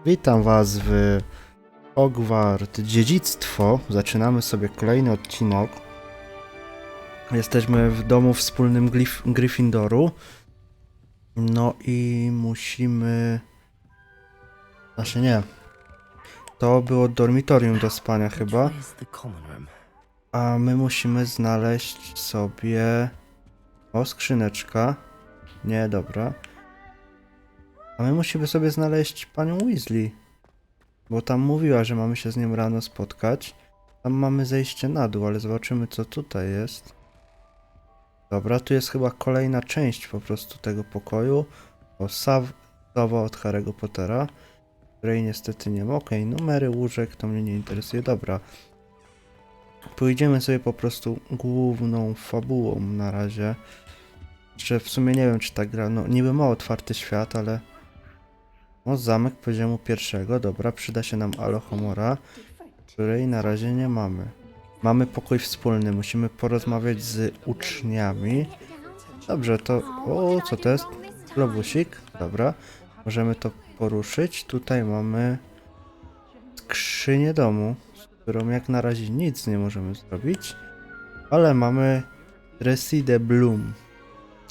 Witam Was w Hogwarts Dziedzictwo. Zaczynamy sobie kolejny odcinek. Jesteśmy w domu wspólnym Gryffindoru. No i musimy... Znaczy nie. To było dormitorium do spania chyba. A my musimy znaleźć sobie... O, skrzyneczka. Nie, dobra. A my musimy sobie znaleźć panią Weasley. Bo tam mówiła, że mamy się z nią rano spotkać. Tam mamy zejście na dół, ale zobaczymy co tutaj jest. Dobra, tu jest chyba kolejna część po prostu tego pokoju. O, Sawa od Harry'ego Pottera. Której niestety nie ma. Okej, numery łóżek to mnie nie interesuje. Dobra. Pójdziemy sobie po prostu główną fabułą na razie. Że w sumie nie wiem czy ta gra, no niby ma otwarty świat, ale... O, zamek poziomu pierwszego, dobra, przyda się nam Alohomora, której na razie nie mamy. Mamy pokój wspólny, musimy porozmawiać z uczniami. Dobrze, to... O, co to jest? Globusik, dobra. Możemy to poruszyć. Tutaj mamy skrzynię domu, z którą jak na razie nic nie możemy zrobić. Ale mamy Reside Bloom.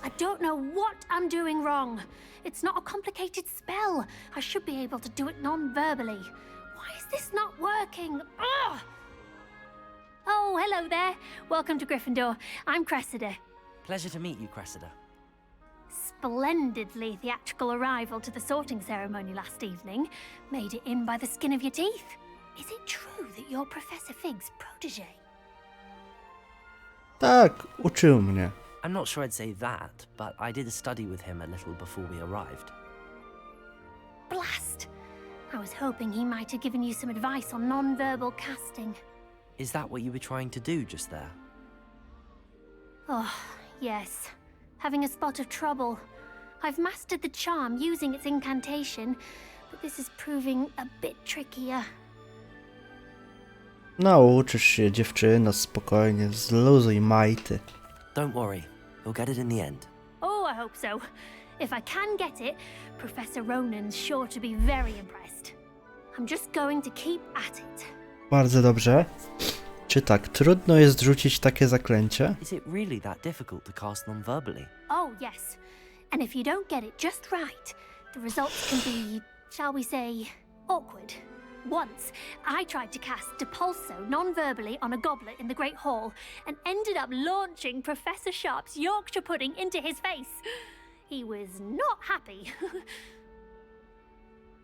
I don't know what I'm doing wrong. It's not a complicated spell. I should be able to do it non-verbally. Why is this not working? Ugh! Oh, hello there. Welcome to Gryffindor. I'm Cressida. Pleasure to meet you, Cressida. Splendidly theatrical arrival to the sorting ceremony last evening. Made it in by the skin of your teeth. Is it true that you're Professor Fig's protege? Tak, uczył mnie. I'm not sure I'd say that, but I did study with him a little before we arrived. Blast! I was hoping he might have given you some advice on non-verbal casting. Is that what you were trying to do just there? Oh, yes. Having a spot of trouble. I've mastered the charm using its incantation, but this is proving a bit trickier. Nauczysz się, dziewczyno, spokojnie, zluzuj majty. Don't worry, you'll get it in the end. Oh, I hope so. If I can get it, Professor Ronan's sure to be very impressed. I'm just going to keep at it. Bardzo dobrze. Czy tak trudno jest rzucić takie zaklęcie? Is it really that difficult to cast non-verbally? Oh, yes. And if you don't get it just right, the results can be, shall we say, awkward. Once, I tried to cast Depulso non-verbally on a goblet in the Great Hall and ended up launching Professor Sharp's Yorkshire pudding into his face. He was not happy.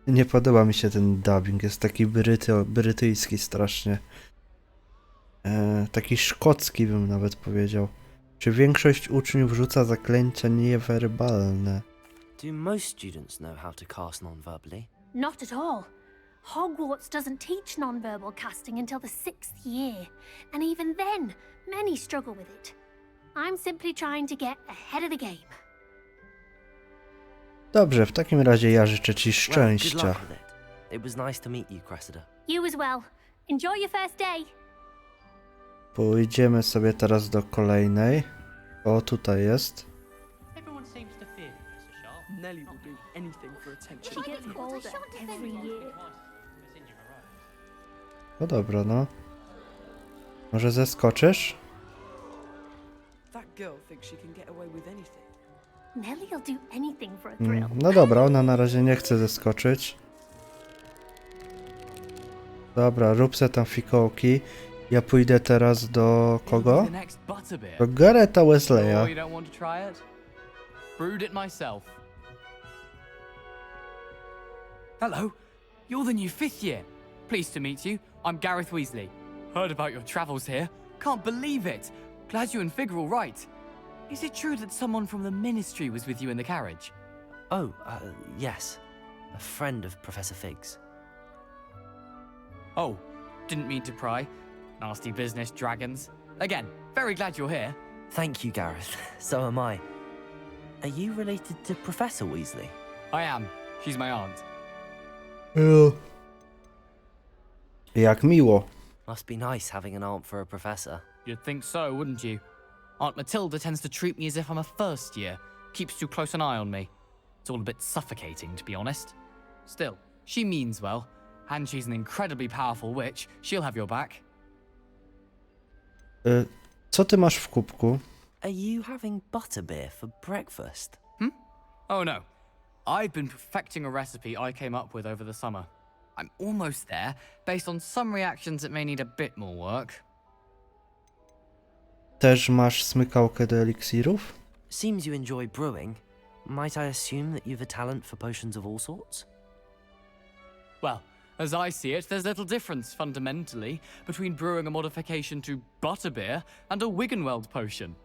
Nie podoba mi się ten dubbing, jest taki brytyjski strasznie. Taki szkocki bym nawet powiedział. Czy większość uczniów rzuca zaklęcia niewerbalne? Do most students know how to cast non-verbally? Not at all. Hogwarts doesn't teach non-verbal casting until the 6th year, and even then, many struggle with it. I'm simply trying to get ahead of the game. Dobrze, w takim razie ja życzę ci Well, good szczęścia. luck with it. It was nice to meet you, Cressida. You as well. Enjoy your first day. Pójdziemy sobie teraz do kolejnej. O, tutaj jest. Everyone seems to fear Professor Sharp. Nelly will do anything for attention. She gets older every year. No dobra, no. Może zeskoczysz? That girl thinks she can get away with anything. Nelly'll do anything for a thrill. No dobra, ona na razie nie chce zeskoczyć. Dobra, rób se tam fikołki. Ja pójdę teraz do kogo? The next butterbeer. Do Garretha Oh, Wesleya. you don't want to try it? Brewed it myself. Hello, you're the new 5th year. Pleased to meet you. I'm Gareth Weasley. Heard about your travels here. Can't believe it. Glad you and Fig are all right. Is it true that someone from the Ministry was with you in the carriage? Oh, yes. A friend of Professor Fig's. Oh, didn't mean to pry. Nasty business, dragons. Again, very glad you're here. Thank you, Gareth. So am I. Are you related to Professor Weasley? I am. She's my aunt. Jak miło. Must be nice having an aunt for a professor. You'd think so, wouldn't you? Aunt Matilda tends to treat me as if I'm a first year. Keeps too close an eye on me. It's all a bit suffocating, to be honest. Still, She means well, and she's an incredibly powerful witch. She'll have your back. Co ty masz w kubku? Are you having butterbeer for breakfast? Oh no. I've been perfecting a recipe I came up with over the summer. I'm almost there. Based on some reactions, it may need a bit more work. Też masz smykałkę do eliksirów? Seems you enjoy brewing. Might I assume that you've a talent for potions of all sorts? Well, as I see it, there's little difference, fundamentally, between brewing a modification to butterbeer and a Wiggenweld potion.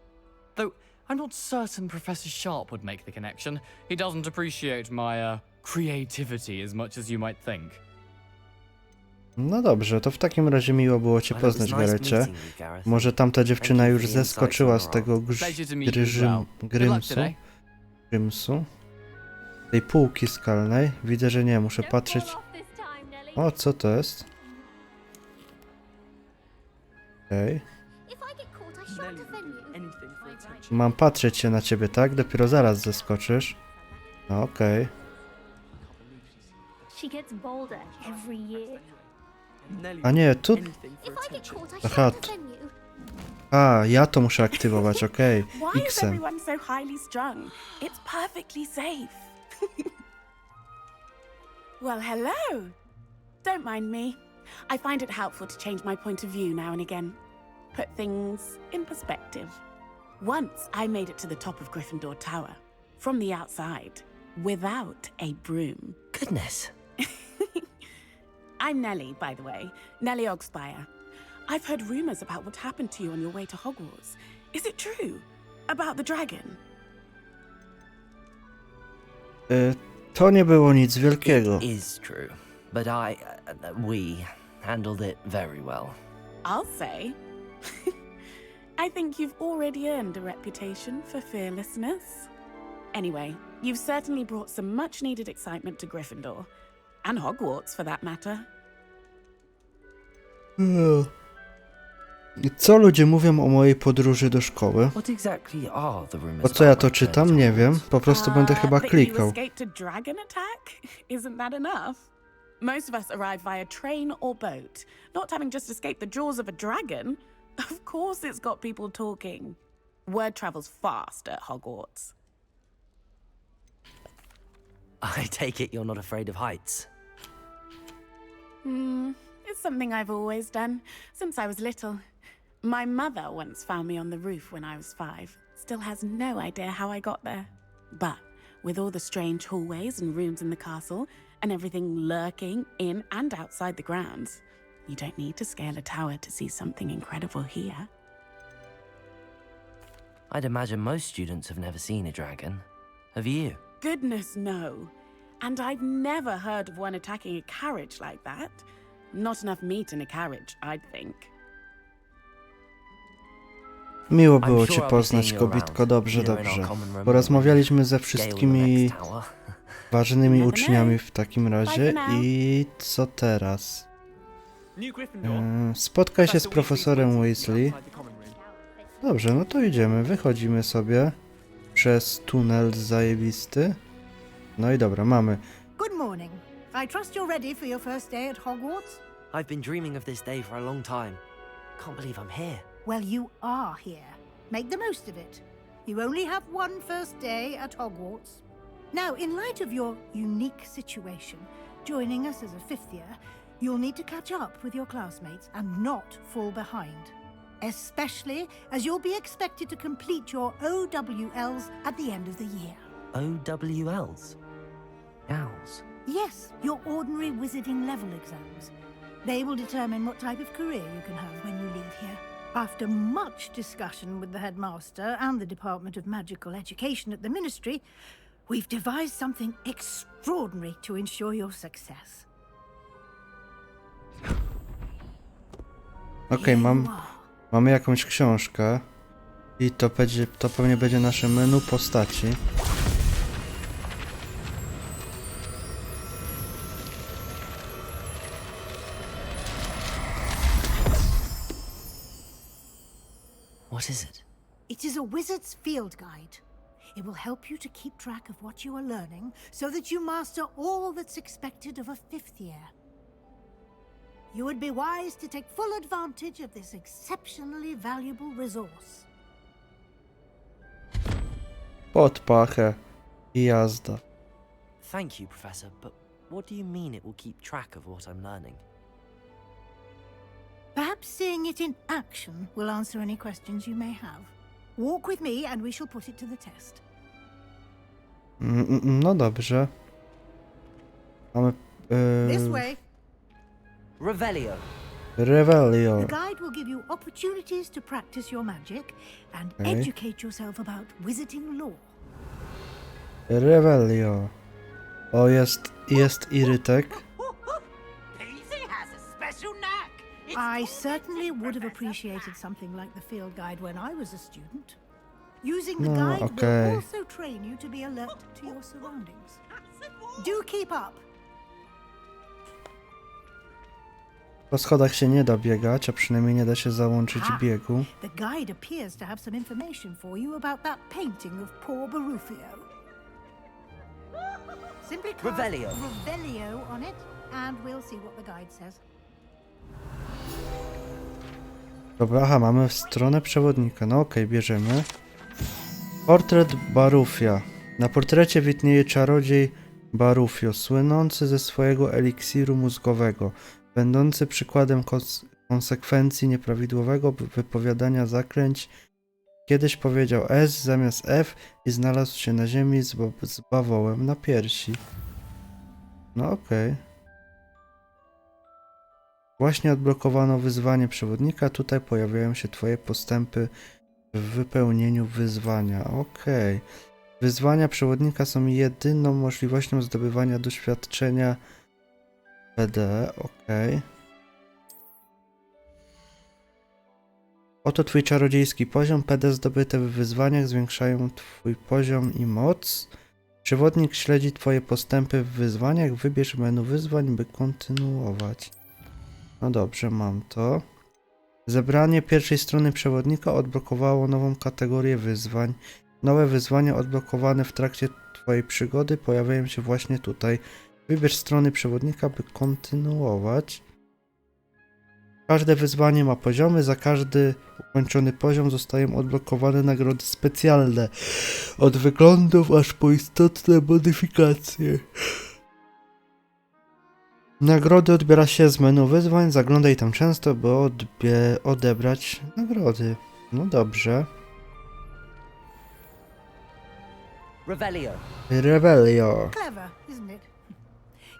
Though, I'm not certain Professor Sharp would make the connection. He doesn't appreciate my, creativity as much as you might think. No dobrze, to w takim razie miło było cię poznać, Garecie. Może tamta dziewczyna już zeskoczyła z tego grymsu. Tej półki skalnej. Widzę, że nie, muszę patrzeć. O, co to jest? Okej. Mam patrzeć się na ciebie, tak? Dopiero zaraz zeskoczysz. Okej. She gets bolder every year. A nie, tu... If I get caught, I Aha, shan't offend you. A, ja to muszę aktywować, okej. Why is X-em. everyone so highly strung? It's perfectly safe. Well, hello. Don't mind me. I find it helpful to change my point of view now and again. Put things in perspective. Once I made it to the top of Gryffindor Tower, from the outside, without a broom. Goodness. I'm Nellie, by the way. Nellie Ogspire. I've heard rumors about what happened to you on your way to Hogwarts. Is it true? About the dragon? To nie było nic wielkiego. It is true, but we handled it very well. I'll say. I think you've already earned a reputation for fearlessness. Anyway, you've certainly brought some much-needed excitement to Gryffindor. And Hogwarts, for that matter. Co ludzie mówią o mojej podróży do szkoły? What exactly are the rumors? Po co ja to czytam? Nie wiem. Po prostu będę chyba That you klikał. escaped a dragon attack? Isn't that enough? Most of us arrive via train or boat. Not having just escaped the jaws of a dragon. Of course it's got people talking. Word travels fast at Hogwarts. I take it you're not afraid of heights. It's something I've always done, since I was little. My mother once found me on the roof when I was 5. Still has no idea how I got there. But with all the strange hallways and rooms in the castle, and everything lurking in and outside the grounds, you don't need to scale a tower to see something incredible here. I'd imagine most students have never seen a dragon. Have you? Goodness, no. And I've never heard of one attacking a carriage like that. Not enough meat in a carriage, I'd think. Miło było cię poznać, kobitko. Dobrze, dobrze. Porozmawialiśmy ze wszystkimi ważnymi uczniami w takim razie. I co teraz? Spotkaj się z profesorem Weasley. Dobrze, no to idziemy. Wychodzimy sobie przez tunel zajebisty. No i dobra, mamy. Good morning. I trust you're ready for your first day at Hogwarts? I've been dreaming of this day for a long time. Can't believe I'm here. Well, you are here. Make the most of it. You only have one first day at Hogwarts. Now, in light of your unique situation, joining us as a 5th year, you'll need to catch up with your classmates and not fall behind. Especially as you'll be expected to complete your OWLs at the end of the year. OWLs? Owls? Yes, your ordinary wizarding level exams. They will determine what type of career you can have when you leave here. After much discussion with the headmaster and the Department of Magical Education at the Ministry, we've devised something extraordinary to ensure your success. Okej, mamy jakąś książkę. I to pewnie będzie nasze menu postaci. What is it? It is a wizard's field guide. It will help you to keep track of what you are learning so that you master all that's expected of a fifth year. You would be wise to take full advantage of this exceptionally valuable resource. Pod pachę i jazda. Thank you, Professor, but what do you mean it will keep track of what I'm learning? Perhaps seeing it in action will answer any questions you may have. Walk with me and we shall put it to the test. No dobrze. Mamy... This way. Revelio. Revelio. The guide will give you opportunities to practice your magic and Okay. educate yourself about wizarding lore. Revelio. O, jest irytek. I certainly would have appreciated something like the field guide when I was a student. Using the No, guide okay. will also train you to be alert to your surroundings. Do keep up. Po schodach się nie da biegać, a przynajmniej nie da się załączyć biegu. The guide appears to have some information for you about that painting of poor Barufio. Simply cast Revelio. Revelio on it, and we'll see what the guide says. Dobra, aha, mamy stronę przewodnika. No okej, bierzemy. Portret Barufia. Na portrecie widnieje czarodziej Barufio, słynący ze swojego eliksiru mózgowego, będący przykładem konsekwencji nieprawidłowego wypowiadania zaklęć. Kiedyś powiedział S zamiast F i znalazł się na ziemi z bawołem na piersi. No okej. Właśnie odblokowano wyzwanie przewodnika. Tutaj pojawiają się twoje postępy w wypełnieniu wyzwania. Okej. Wyzwania przewodnika są jedyną możliwością zdobywania doświadczenia PD. Okej. Oto twój czarodziejski poziom. PD zdobyte w wyzwaniach zwiększają twój poziom i moc. Przewodnik śledzi twoje postępy w wyzwaniach. Wybierz menu wyzwań, by kontynuować. No dobrze, mam to. Zebranie pierwszej strony przewodnika odblokowało nową kategorię wyzwań. Nowe wyzwania odblokowane w trakcie twojej przygody pojawiają się właśnie tutaj. Wybierz strony przewodnika, by kontynuować. Każde wyzwanie ma poziomy. Za każdy ukończony poziom zostają odblokowane nagrody specjalne. Od wyglądów aż po istotne modyfikacje. Nagrody odbiera się z menu wyzwań. Zaglądaj tam często, by odebrać nagrody. No dobrze. Revelio. Revelio. Clever, isn't it?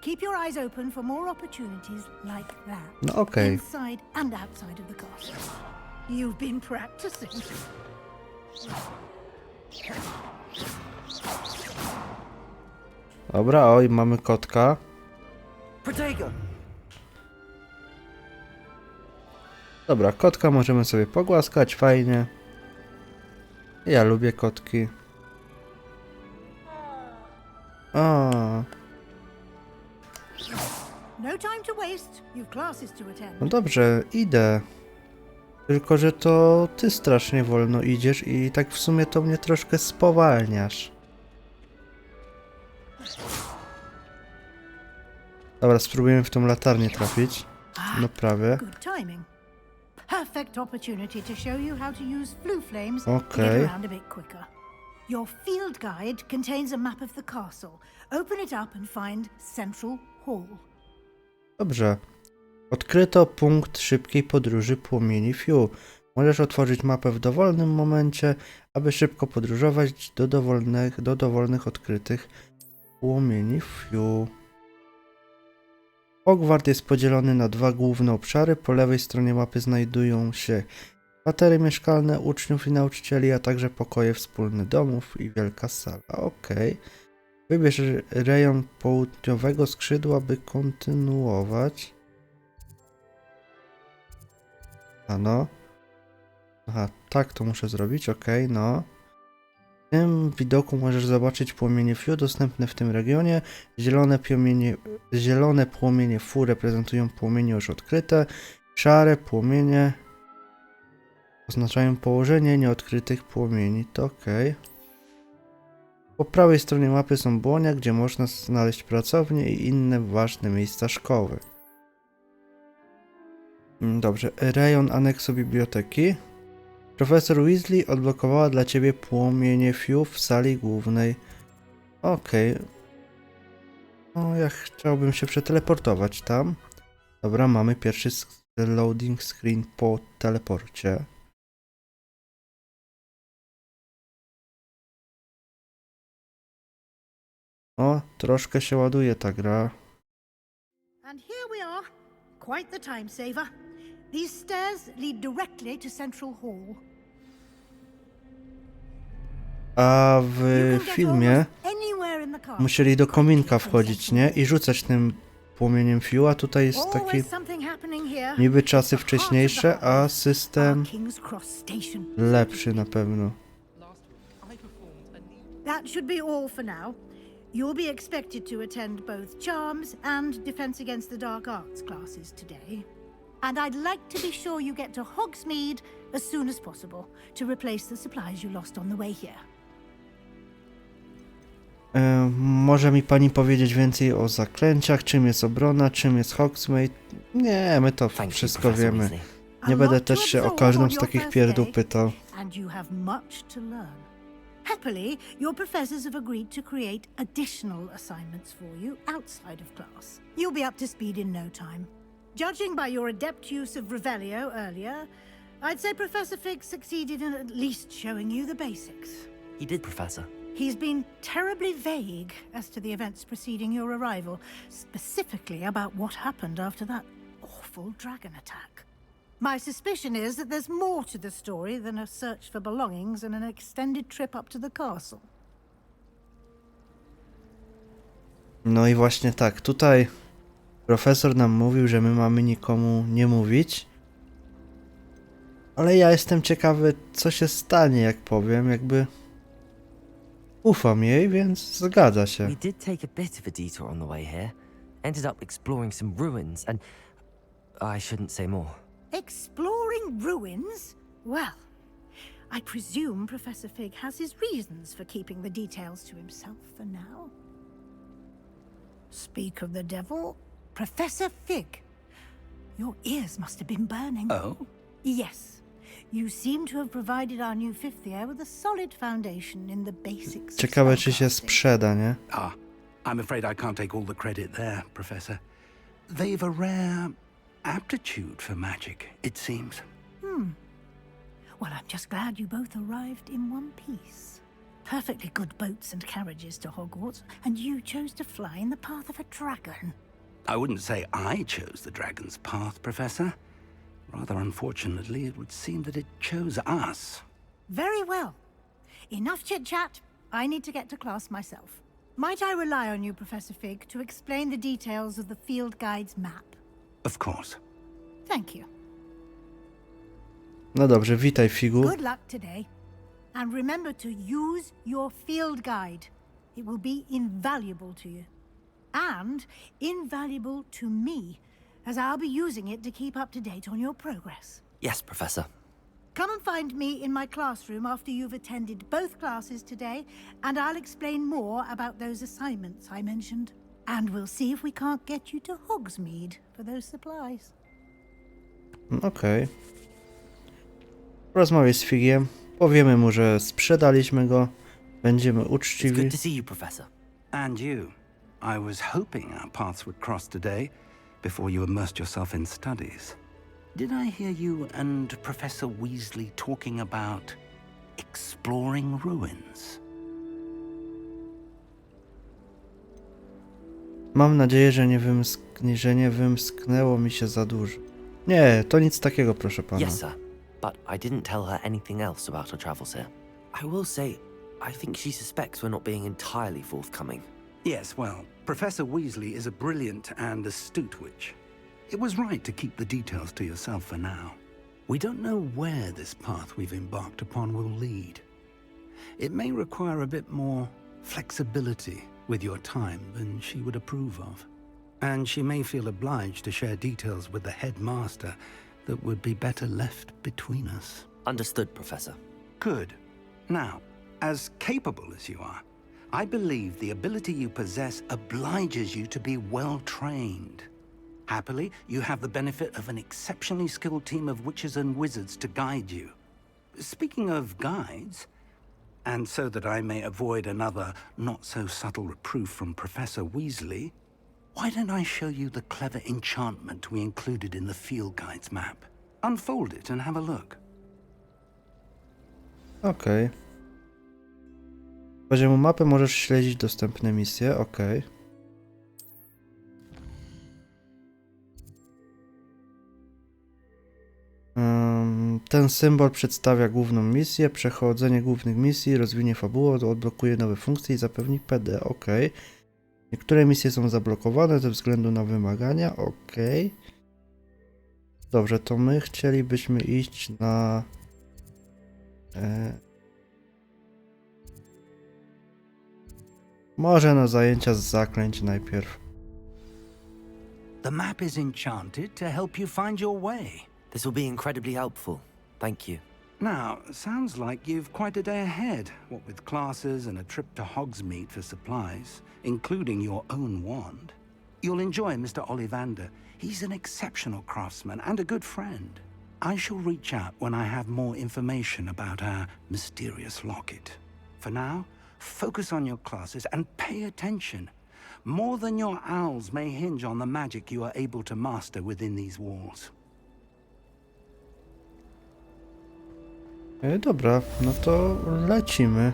Keep your eyes open for more opportunities like that. No okej. Inside and outside of the castle. You've been practicing. Dobra, oj, mamy kotka. Protego. Dobra, kotka możemy sobie pogłaskać, fajnie. Ja lubię kotki. O, No time to waste. You've classes to attend. no dobrze, idę. Tylko, że to ty strasznie wolno idziesz i tak w sumie to mnie troszkę spowalniasz. Dobra, spróbujemy w tą latarnię trafić. No prawie. Good timing. Perfect opportunity to show you how to use flue flames to Okay. get around a bit quicker. Your field guide contains a map of the castle. Open it up and find Central Hall. Dobrze. Odkryto punkt szybkiej podróży płomieni Fiu. Możesz otworzyć mapę w dowolnym momencie, aby szybko podróżować do dowolnych odkrytych płomieni Fiu. Hogwart jest podzielony na dwa główne obszary. Po lewej stronie mapy znajdują się kwatery mieszkalne uczniów i nauczycieli, a także pokoje wspólne domów i wielka sala. Okej. Wybierz rejon południowego skrzydła, by kontynuować. No. Aha, tak to muszę zrobić, okej, no. W tym widoku możesz zobaczyć płomienie Fiu dostępne w tym regionie. Zielone płomienie Fu reprezentują płomienie już odkryte. Szare płomienie oznaczają położenie nieodkrytych płomieni, to okej. Po prawej stronie mapy są błonia, gdzie można znaleźć pracownię i inne ważne miejsca szkoły. Dobrze, rejon aneksu biblioteki. Profesor Weasley odblokowała dla ciebie płomienie Fiu w sali głównej. Okej. No, ja chciałbym się przeteleportować tam. Dobra, mamy pierwszy loading screen po teleporcie. O, troszkę się ładuje ta gra. And here we are. Quite the time saver. These stairs lead directly to Central Hall. A w You can get filmie almost anywhere in the castle. musieli do kominka wchodzić, nie? I rzucać tym płomieniem Fiu, a tutaj jest taki Always something happening here. niby czasy The heart of the wcześniejsze, a house, system our King's Cross Station. lepszy na pewno. That should be all for now. You'll be expected to attend both Charms and Defense Against the Dark Arts classes today. And I'd like to be sure you get to Hogsmeade as soon as possible to replace the supplies you lost on the way here. Może mi pani powiedzieć więcej o zaklęciach, czym jest obrona, czym jest Hogsmeade? Nie, my to Thank you, wszystko Professor wiemy. Weasley. Nie A będę lot to też się o absorb każdą on z your takich first pierdół day, pytał. And you have much to learn. Happily, your professors have agreed to create additional assignments for you outside of class. You'll be up to speed in no time. Judging by your adept use of Revelio earlier, I'd say Professor Fig succeeded in at least showing you the basics. You did, Professor. He's been terribly vague as to the events preceding your arrival, specifically about what happened after that awful dragon attack. My suspicion is that there's more to the story than a search for belongings and an extended trip up to the castle. No i właśnie tak, tutaj profesor nam mówił, że my mamy nikomu nie mówić. Ale ja jestem ciekawy, co się stanie, jak powiem, jakby ufam jej, więc zgadza się. We did take a bit of a detour on the way here. Ended up exploring some ruins and... I shouldn't say more. Exploring ruins? Well, I presume Professor Fig has his reasons for keeping the details to himself for now. Speak of the devil, Professor Fig. Your ears must have been burning. Oh? Yes. You seem to have provided our new fifth year with a solid foundation in the basics of Ciekawe, czy się spellcasting. sprzeda, nie? Ah, I'm afraid I can't take all the credit there, Professor. They've a rare aptitude for magic, it seems. Well, I'm just glad you both arrived in one piece. Perfectly good boats and carriages to Hogwarts, and you chose to fly in the path of a dragon. I wouldn't say I chose the dragon's path, Professor. Rather unfortunately, it would seem that it chose us. Very well. Enough chit-chat. I need to get to class myself. Might I rely on you, Professor Fig, to explain the details of the field guide's map? Of course. Thank you. No dobrze, witaj, Figu. Good luck today. And remember to use your field guide. It will be invaluable to you. And invaluable to me, as I'll be using it to keep up to date on your progress. Yes, Professor. Come and find me in my classroom after you've attended both classes today, and I'll explain more about those assignments I mentioned. And we'll see if we can't get you to Hogsmeade for those supplies. Okej. Porozmawiaj z Figiem. Powiemy mu, że sprzedaliśmy go. Będziemy It's uczciwi. good to see you, Professor. And you. I was hoping our paths would cross today before you immersed yourself in studies. Did I hear you and Professor Weasley talking about exploring ruins? Mam nadzieję, że nie wymsknęło mi się za dużo. Nie, to nic takiego, proszę pana. Yes, sir. But I didn't tell her anything else about our travels here. I will say, I think she suspects we're not being entirely forthcoming. Yes, well, Professor Weasley is a brilliant and astute witch. It was right to keep the details to yourself for now. We don't know where this path we've embarked upon will lead. It may require a bit more flexibility with your time than she would approve of. And she may feel obliged to share details with the headmaster that would be better left between us. Understood, Professor. Good. Now, as capable as you are, I believe the ability you possess obliges you to be well trained. Happily, you have the benefit of an exceptionally skilled team of witches and wizards to guide you. Speaking of guides, and so that I may avoid another not-so-subtle reproof from Professor Weasley, why don't I show you the clever enchantment we included in the field guide's map? Unfold it and have a look. Okej. Z poziomu mapy możesz śledzić dostępne misje, okej. Ten symbol przedstawia główną misję, przechodzenie głównych misji, rozwinie fabułę, odblokuje nowe funkcje i zapewni PD, okej. Niektóre misje są zablokowane ze względu na wymagania, okej. Dobrze, to my chcielibyśmy iść na... Może na zajęcia z zaklęć najpierw. The map is enchanted to help you find your way. This will be incredibly helpful. Thank you. Now, sounds like you've quite a day ahead, what with classes and a trip to Hogsmeade for supplies, including your own wand. You'll enjoy Mr. Ollivander. He's an exceptional craftsman and a good friend. I shall reach out when I have more information about our mysterious locket. For now, focus on your classes and pay attention. More than your owls may hinge on the magic you are able to master within these walls. Dobra, no to lecimy.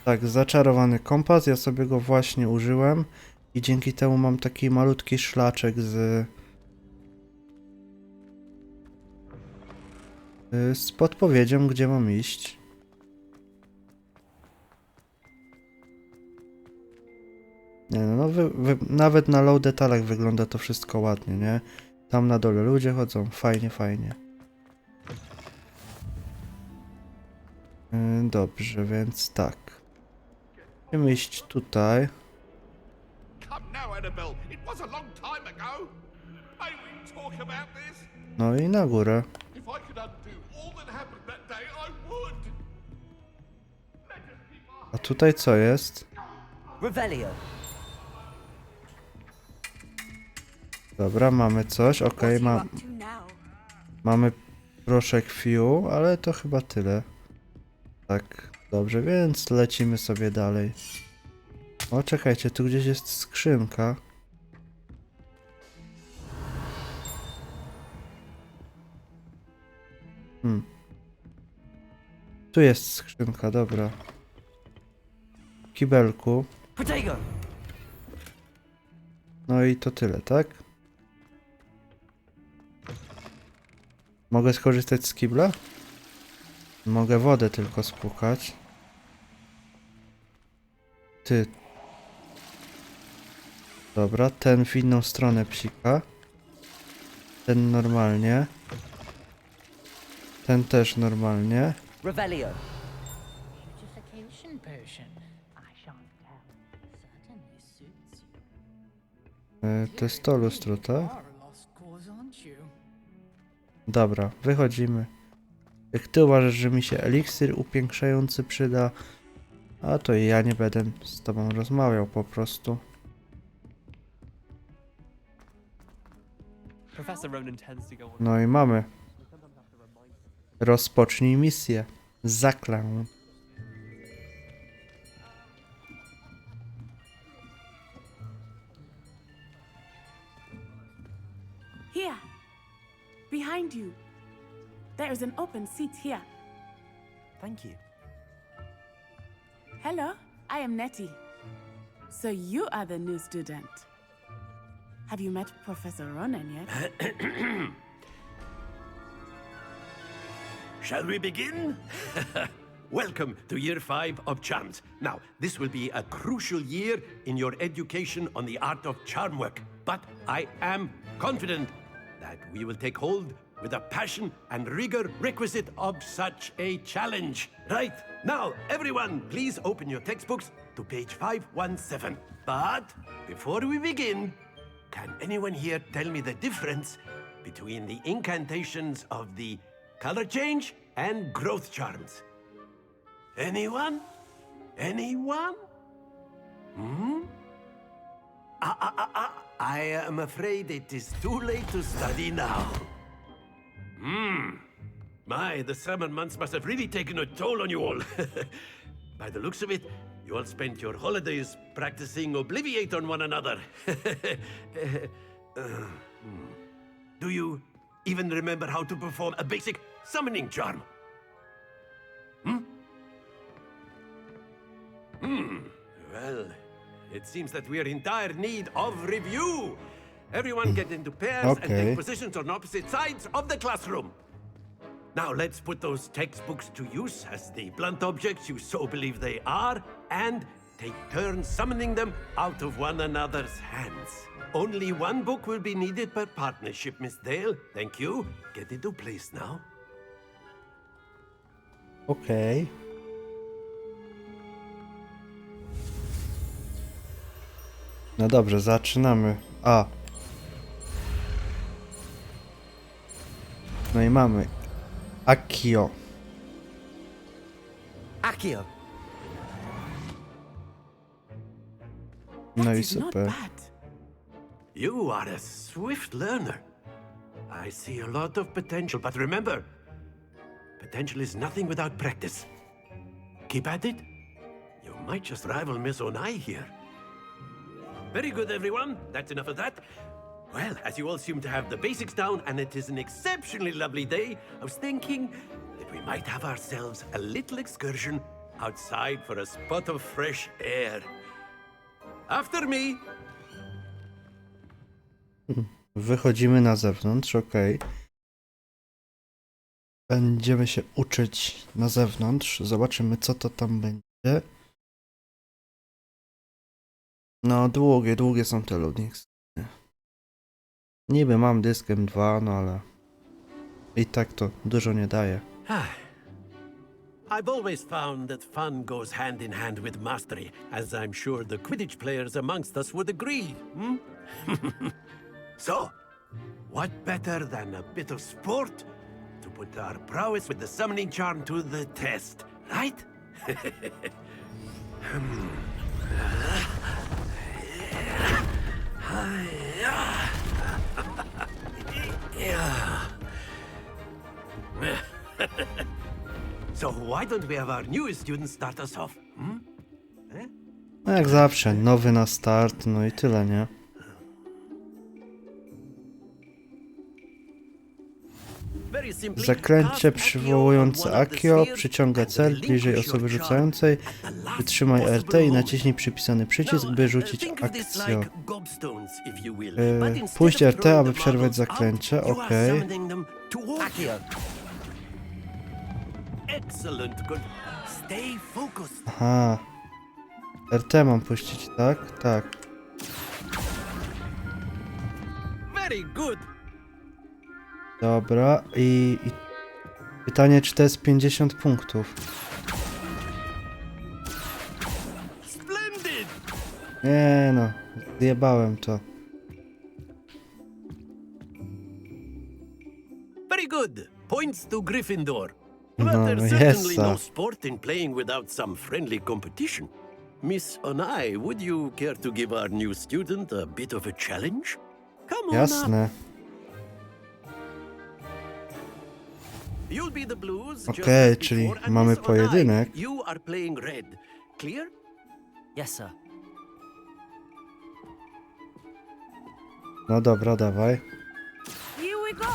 Tak, zaczarowany kompas, ja sobie go właśnie użyłem i dzięki temu mam taki malutki szlaczek z podpowiedzią, gdzie mam iść. Nie no, nawet na low detalach wygląda to wszystko ładnie, nie? Tam na dole ludzie chodzą, fajnie, fajnie. Dobrze, więc tak. Musimy iść tutaj. No i na górę. A tutaj co jest? Revelio. Dobra, mamy coś, okej, mamy proszek few, ale to chyba tyle. Tak, dobrze, więc lecimy sobie dalej. O, czekajcie, tu gdzieś jest skrzynka. Tu jest skrzynka, dobra. W kibelku. Potato. No i to tyle, tak? Mogę skorzystać z kibla? Mogę wodę tylko spłukać. Ty. Dobra, ten w inną stronę psika. Ten normalnie. Ten też normalnie. Revelio. Beautification potion. I shan't tell. Certainly suits you. To jest to lustro, tak? You are a lost cause, aren't you? Dobra, wychodzimy. Jak ty uważasz, że mi się eliksir upiększający przyda, a to ja nie będę z tobą rozmawiał po prostu. No i mamy. Rozpocznij misję. Zaklęć. Here. Behind you. There is an open seat here. Thank you. Hello, I am Nettie. So you are the new student. Have you met Professor Ronan yet? Shall we begin? Welcome to Year 5 of Charms. Now, this will be a crucial year in your education on the art of charm work. But I am confident that we will take hold with the passion and rigor requisite of such a challenge. Right, now, everyone, please open your textbooks to page 517. But before we begin, can anyone here tell me the difference between the incantations of the color change, and growth charms. Anyone? Anyone? I am afraid it is too late to study now. My, the summer months must have really taken a toll on you all. By the looks of it, you all spent your holidays practicing Obliviate on one another. Do you even remember how to perform a basic summoning charm? Well, it seems that we are in dire need of review. Everyone get into pairs and Okay. take positions on opposite sides of the classroom. Now let's put those textbooks to use as the blunt objects you so believe they are, and take turns summoning them out of one another's hands. Only one book will be needed per partnership, Miss Dale. Thank you. Get into place now. Okej. No dobrze, zaczynamy. A. No i mamy Akio. Accio. No That i is not super. bad. You are a swift learner. I see a lot of potential, but remember, potential is nothing without practice. Keep at it. You might just rival Miss Onai here. Very good, everyone. That's enough of that. Well, as you all seem to have the basics down, and it is an exceptionally lovely day, I was thinking that we might have ourselves a little excursion outside for a spot of fresh air. After me. Wychodzimy na zewnątrz, okej. Będziemy się uczyć na zewnątrz. Zobaczymy, co to tam będzie. No, długie są te loading screeny. Niby mam dysk M2, no ale i tak to dużo nie daje. I've always found that fun goes hand in hand with mastery, as I'm sure the Quidditch players amongst us would agree. So, what better than a bit of sport to put our prowess with the summoning charm to the test, right? So why don't we have our newest student start us off? No jak zawsze, nowy na start, no i tyle, nie? Very simply, Zaklęcie cast przywołujące on one of the Akio spheres przyciąga and cel bliżej relinquish osoby your charm rzucającej. at the last Wytrzymaj possible RT i moment. naciśnij przypisany przycisk, Now, by rzucić think of this akcję. like gobstones, if you will. Yy, But instead puść of RT, throwing aby the przerwać marbles zaklęcie, out, you are okej. summoning them towards you. Excellent, good. Stay focused. Aha. RT mam puścić, tak? Tak. Very good. Dobra, i pytanie, czy to jest 50 punktów? Splendid. Nie no, zjebałem to. Very good. Points to Gryffindor. No, But there's certainly yes, no sport in playing without some friendly competition. Miss Onai, would you care to give our new student a bit of a challenge? Come on up. Jasne. You'll be the blues. just Okej, as czyli before, and mamy Miss Onai, pojedynek. You are playing red. Clear? Yes, sir. No dobra, dawaj. Here we go.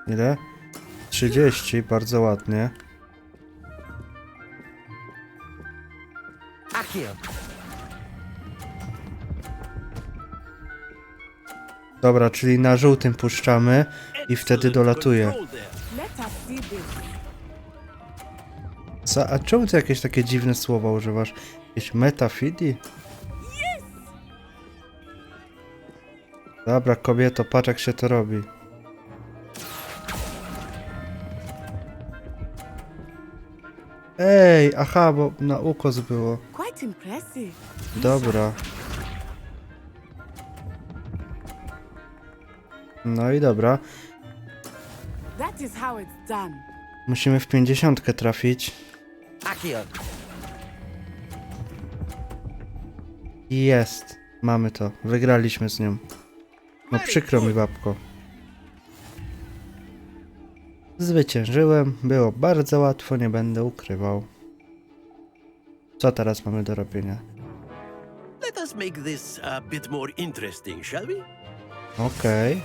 Ile? 30, bardzo ładnie. Accio. Dobra, czyli na żółtym puszczamy i wtedy Excellent dolatuje. control there. Let us see this. Co? A czemu ty jakieś takie dziwne słowa używasz? Jakieś metafidi? Dobra, kobieto, patrz jak się to robi. Ej, aha, bo na ukos było. Quite impressive. Dobra. No i dobra. That is how it's done. Musimy w 50 trafić. Accio. Jest. Mamy to. Wygraliśmy z nią. No przykro mi, babko. Zwyciężyłem. Było bardzo łatwo, nie będę ukrywał. Co teraz mamy do robienia? Let us make this a bit more interesting, shall we? Okej.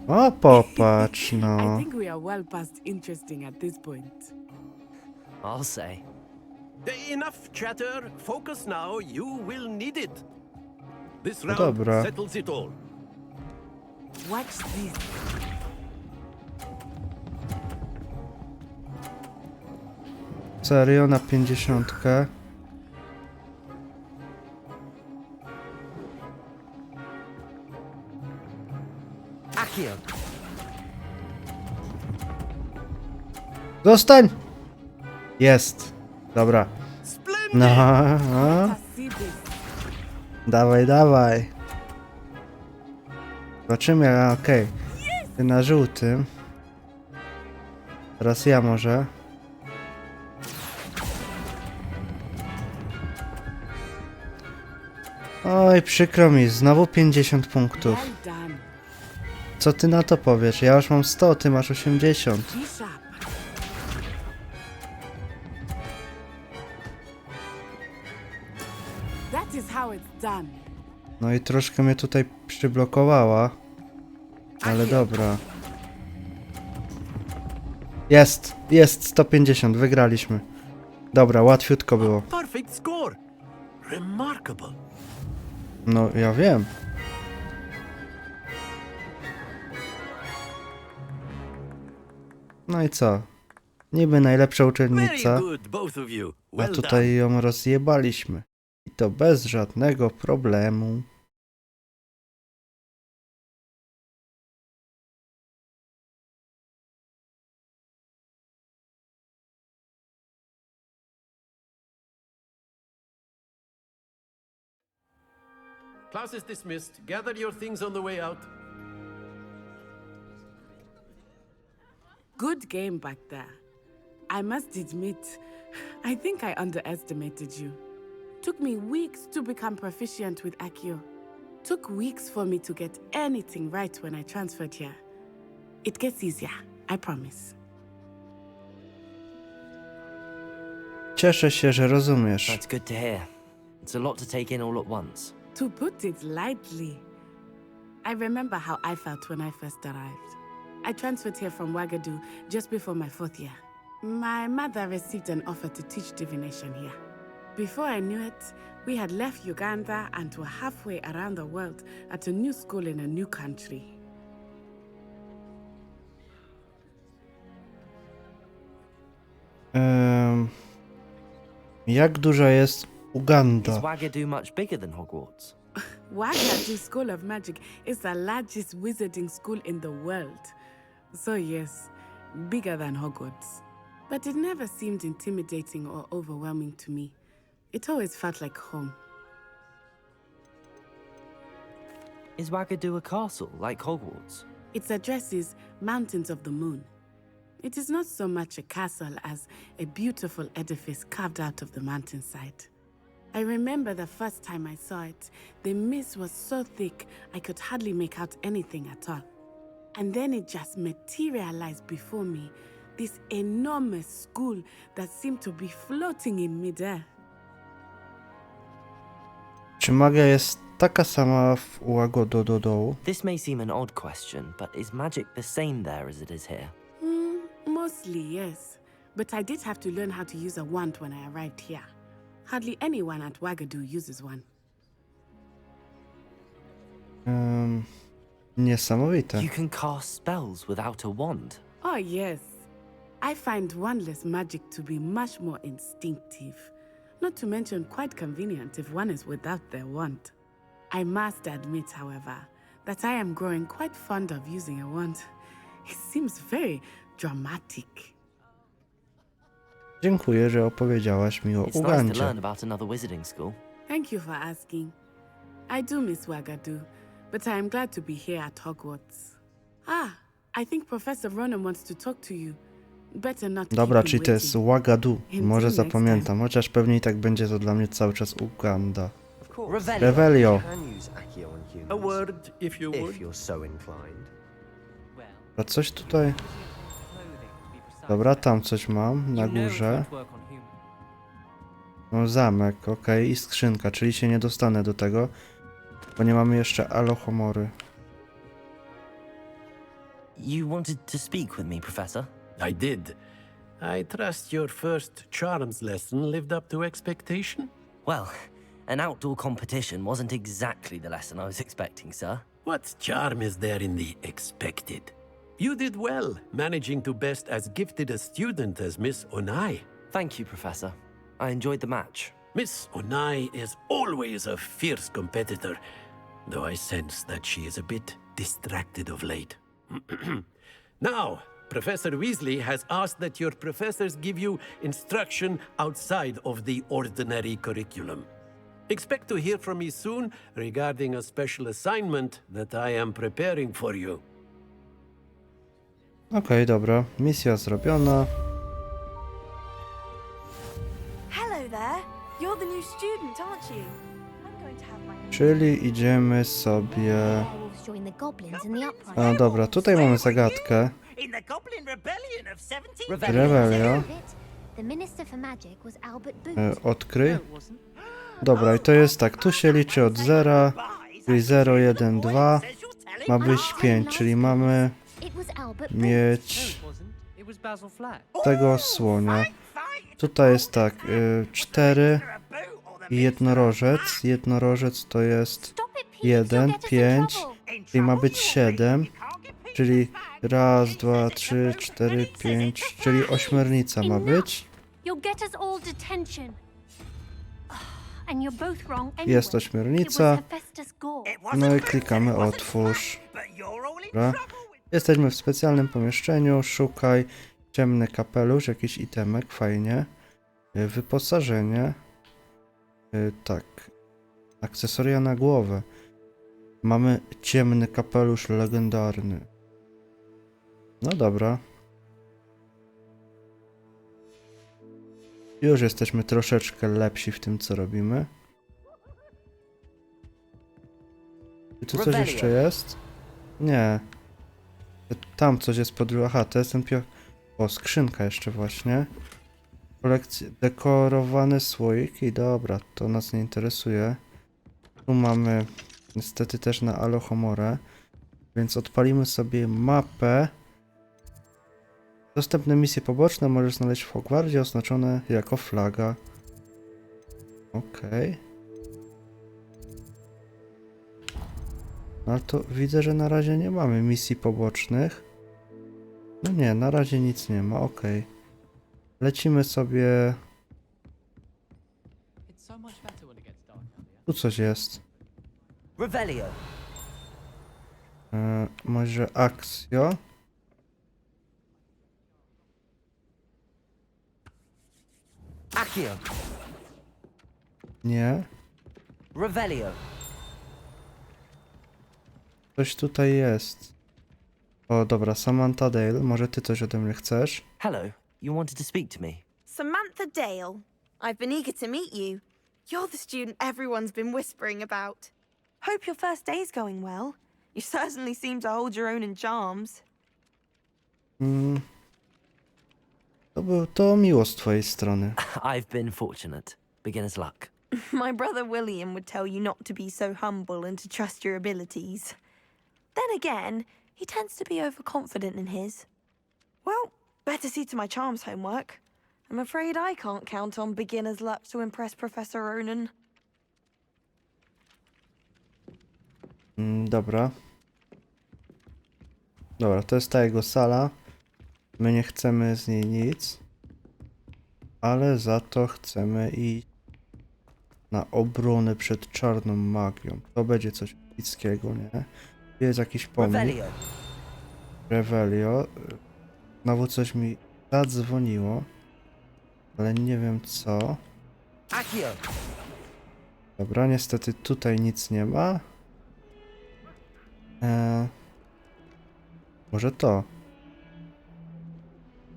O, popatrz, I no. think we are well past interesting at this point. I'll say. Enough chatter. Focus now. You will need it. This No round dobra. settles it all. Watch this. Serio, na 50. Accio. Zostań! Jest. Dobra. Splendid. No. Let us see this. Dawaj, dawaj. Zobaczymy, okej. Ty na żółtym. Teraz ja może. Oj, przykro mi, znowu 50 punktów. Well done. Co ty na to powiesz? Ja już mam 100, ty masz 80. Be sharp. That is how it's done. No i troszkę mnie tutaj przyblokowała. Ale dobra. Jest 150, wygraliśmy. Dobra, łatwiutko było. Perfect score. Remarkable. No, ja wiem. No i co? Niby najlepsza Very uczennica, good, both of you. a Well done. tutaj ją rozjebaliśmy. I to bez żadnego problemu. Class is dismissed. Gather your things on the way out. Good game back there. I must admit, I think I underestimated you. Took me weeks to become proficient with Accio. Took weeks for me to get anything right when I transferred here. It gets easier, I promise. Cieszę się, że rozumiesz. That's good to hear. It's a lot to take in all at once. To put it lightly, I remember how I felt when I first arrived. I transferred here from Ouagadougou just before my 4th year. My mother received an offer to teach divination here. Before I knew it, we had left Uganda and were halfway around the world at a new school in a new country. Jak duża jest Is Uganda? Ouagadougou much bigger than Hogwarts? Ouagadougou School of Magic is the largest wizarding school in the world. So yes, bigger than Hogwarts. But it never seemed intimidating or overwhelming to me. It always felt like home. Is Ouagadougou a castle like Hogwarts? Its address is Mountains of the Moon. It is not so much a castle as a beautiful edifice carved out of the mountainside. I remember the first time I saw it, the mist was so thick I could hardly make out anything at all. And then it just materialized before me, this enormous school that seemed to be floating in midair. Czy magia jest taka sama w Ouagadougou? This may seem an odd question, but is magic the same there as it is here? Mostly, yes. But I did have to learn how to use a wand when I arrived here. Hardly anyone at Ouagadougou uses one. Niesamowite. You can cast spells without a wand. Oh, yes. I find wandless magic to be much more instinctive. Not to mention quite convenient if one is without their wand. I must admit, however, that I am growing quite fond of using a wand. It seems very dramatic. Dziękuję, że opowiedziałaś mi o It's nice to Ugandzie. learn about another wizarding school. Thank you for asking. I do miss Wagadu, but I am glad to be here at Hogwarts. I think Professor Ronan wants to talk to you. Better not keep Dobra, him czyli to jest waiting. Wagadu. Może Until next zapamiętam, chociaż pewnie i tak będzie to dla mnie cały czas Uganda. Of course. Revelio. You can use Accio on humans, A word, if you would. if you're so inclined. A coś tutaj... Dobra, tam coś mam, na górze. No zamek, okej, i skrzynka, czyli się nie dostanę do tego, bo nie mamy jeszcze alohomory. You wanted to speak with me, Professor? I did. I trust your first charms lesson lived up to expectation? Well, an outdoor competition wasn't exactly the lesson I was expecting, sir. What charm is there in the expected? You did well, managing to best as gifted a student as Miss Onai. Thank you, Professor. I enjoyed the match. Miss Onai is always a fierce competitor, though I sense that she is a bit distracted of late. Now, Professor Weasley has asked that your professors give you instruction outside of the ordinary curriculum. Expect to hear from me soon regarding a special assignment that I am preparing for you. Okej, dobra, misja zrobiona. Hello there. You're the new student, aren't you? I'm going to have my Czyli idziemy sobie... Werewolves join the goblins in the uprising. A dobra, tutaj mamy zagadkę. In the Goblin Rebellion of 17... Revelio. The Minister for Magic was Albert Boot. Odkryj. Dobra, i to jest tak, tu się liczy od 0, czyli 0, 1, 2. Ma być 5, czyli mamy It was Albert Boot. mieć tego słonia. Tutaj jest tak, 4 i jednorożec. Jednorożec to jest Stop it, Pete, you'll 1, get us in 5, trouble. czyli ma być 7. Czyli raz, 2, 3, 4, 5, czyli ośmiornica ma być. You'll get us all detention. And you're both wrong anyway. Jest It was ośmiornica. Hephaestus Gore. No i klikamy otwórz. Dobra. Jesteśmy w specjalnym pomieszczeniu. Szukaj ciemny kapelusz, jakiś itemek, fajnie. Wyposażenie. Tak. Akcesoria na głowę. Mamy ciemny kapelusz legendarny. No dobra. Już jesteśmy troszeczkę lepsi w tym, co robimy. I tu coś jeszcze jest? Nie. Tam coś jest pod... Aha, to jest ten O, skrzynka jeszcze właśnie. Kolekcja... Dekorowane słoiki. Dobra, to nas nie interesuje. Tu mamy niestety też na Alohomorę. Więc odpalimy sobie mapę. Dostępne misje poboczne możesz znaleźć w Hogwarcie, oznaczone jako flaga. Okej. No ale to widzę, że na razie nie mamy misji pobocznych. No nie, na razie nic nie ma, okej. Lecimy sobie... Tu coś jest. Revelio. Może Accio? Accio. Nie. Revelio. Coś tutaj jest. O, dobra, Samantha Dale, może ty coś ode mnie chcesz? Hello. You wanted to speak to me? Samantha Dale. I've been eager to meet you. You're the student everyone's been whispering about. Hope your first day's going well. You certainly seem to hold your own in charms. To miło z twojej strony. I've been fortunate. Beginner's luck. My brother William would tell you not to be so humble and to trust your abilities. Then again, he tends to be overconfident in his. Well, better see to my charms homework. I'm afraid I can't count on beginner's luck to impress Professor Ronan. Dobra. Dobra, to jest ta jego sala. My nie chcemy z niej nic. Ale za to chcemy iść na obronę przed czarną magią. To będzie coś epickiego, nie? Jest jakiś pomnik. Revelio. Revelio. Znowu coś mi zadzwoniło. Ale nie wiem co. Accio. Dobra, niestety tutaj nic nie ma. Może to.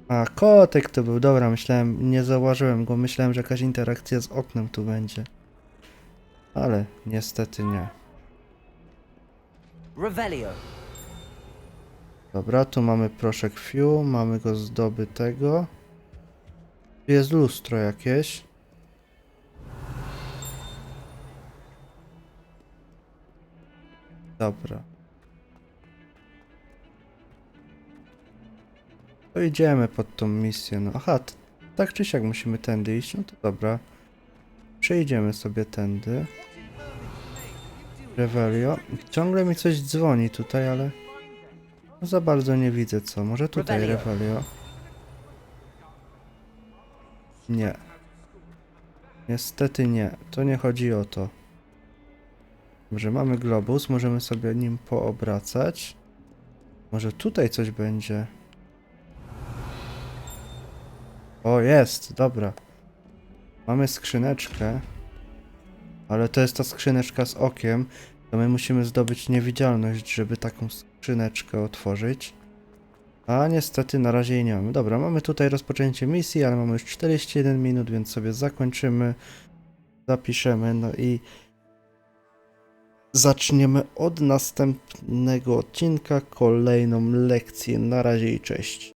A, kotek to był, dobra, myślałem, nie zauważyłem go, myślałem, że jakaś interakcja z oknem tu będzie. Ale niestety nie. Revelio. Dobra, tu mamy proszek Fiu, mamy go zdobytego. Tu jest lustro jakieś. Dobra. To idziemy pod tą misję. No, aha, tak czy siak musimy tędy iść, no to dobra. Przejdziemy sobie tędy. Revelio. Ciągle mi coś dzwoni tutaj, ale no za bardzo nie widzę co. Może tutaj Revelio. Nie. Niestety nie. To nie chodzi o to. Dobrze, mamy globus. Możemy sobie nim poobracać. Może tutaj coś będzie. O, jest. Dobra. Mamy skrzyneczkę. Ale to jest ta skrzyneczka z okiem. To my musimy zdobyć niewidzialność, żeby taką skrzyneczkę otworzyć. A niestety na razie jej nie mamy. Dobra, mamy tutaj rozpoczęcie misji, ale mamy już 41 minut, więc sobie zakończymy. Zapiszemy, no i zaczniemy od następnego odcinka kolejną lekcję. Na razie i cześć.